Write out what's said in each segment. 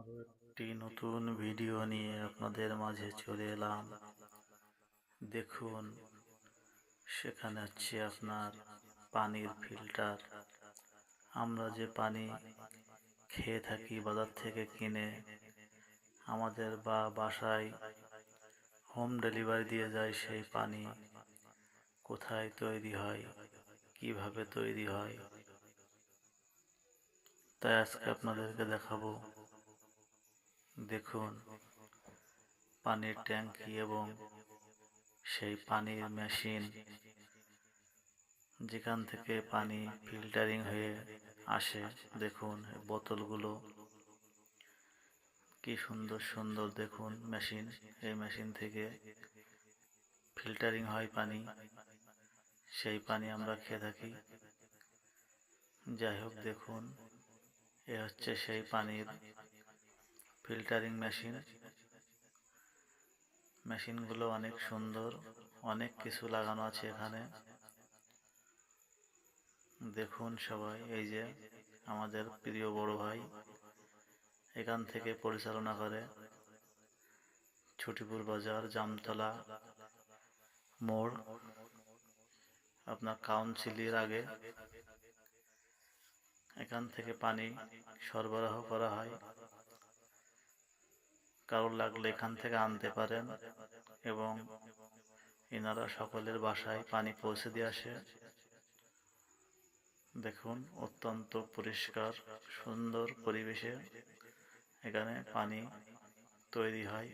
আরো একটি নতুন ভিডিও নিয়ে আপনাদের মাঝে চলে এলাম। দেখুন, সেখানে হচ্ছে আপনার পানির ফিল্টার। আমরা যে পানি খেয়ে থাকি বাজার থেকে কিনে, আমাদের বাসায় হোম ডেলিভারি দিয়ে যায় সেই পানি কোথায় তৈরি হয়, কিভাবে তৈরি হয়, তাই আজকে আপনাদেরকে দেখাবো। দেখুন, পানির ট্যাঙ্কি এবং সেই পানির মেশিন, যেখান থেকে পানি ফিল্টারিং হয়ে আসে। দেখুন বোতলগুলো কি সুন্দর সুন্দর, দেখুন মেশিন। এই মেশিন থেকে ফিল্টারিং হয় পানি, সেই পানি আমরা খেয়ে থাকি। যাই হোক, দেখুন এ হচ্ছে সেই পানির ফিল্টারিং মেশিন। মেশিনগুলো অনেক সুন্দর, অনেক কিছু লাগানো আছে এখানে। দেখুন সবাই, এই যে আমাদের প্রিয় বড় ভাই এখান থেকে পরিচালনা করে। ছুটিপুর বাজার, জামতলা মোড়, আপনার কাউন্সিলের আগে এখান থেকে পানি সরবরাহ করা হয়। কারোর লাগলে এখান থেকে আনতে পারেন এবং এনারা সকলের বাসায় পানি পৌঁছে দিয়ে আসে। দেখুন, অত্যন্ত পরিষ্কার সুন্দর পরিবেশে এখানে পানি তৈরি হয়।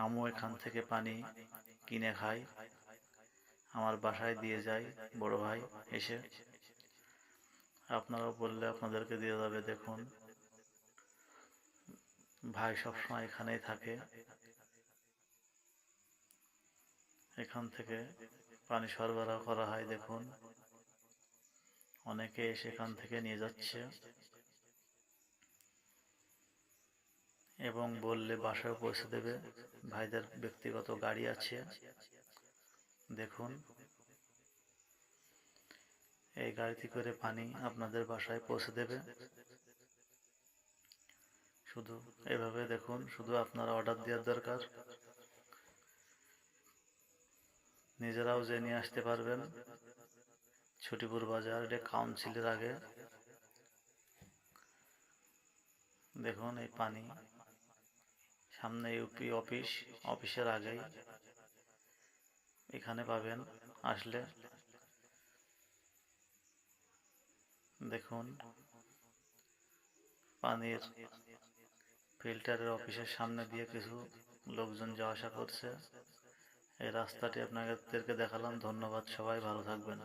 আমিও এখান থেকে পানি কিনে খাই, আমার বাসায় দিয়ে যায় বড় ভাই এসে। আপনারাও বললে আপনাদেরকে দিয়ে যাবে। দেখুন, ভাই সবসময় এখানেই থাকে। এখান থেকে পানি সরবরাহ করা হয়। দেখুন, অনেকে সেখান থেকে নিয়ে যাচ্ছে এবং বললে বাসায় পৌঁছে দেবে। ভাইদের ব্যক্তিগত গাড়ি আছে। দেখুন, এই গাড়িতে করে পানি আপনাদের বাসায় পৌঁছে দেবে। শুধু এভাবে দেখুন, শুধু আপনারা অর্ডার দেওয়ার দরকার, নিজেরাও যে নিয়ে আসতে পারবেন। ছুটিপুর বাজার, এটা কাউন্সিলের আগে। দেখুন এই পানি, সামনে ইউপি অফিস, অফিসের আগেই এখানে পাবেন আসলে। দেখুন, পানির ফিল্টারের অফিসের সামনে দিয়ে কিছু লোকজন যাওয়া আসা করছে। এই রাস্তাটি আপনাদেরকে দেখালাম। ধন্যবাদ, সবাই ভালো থাকবেন।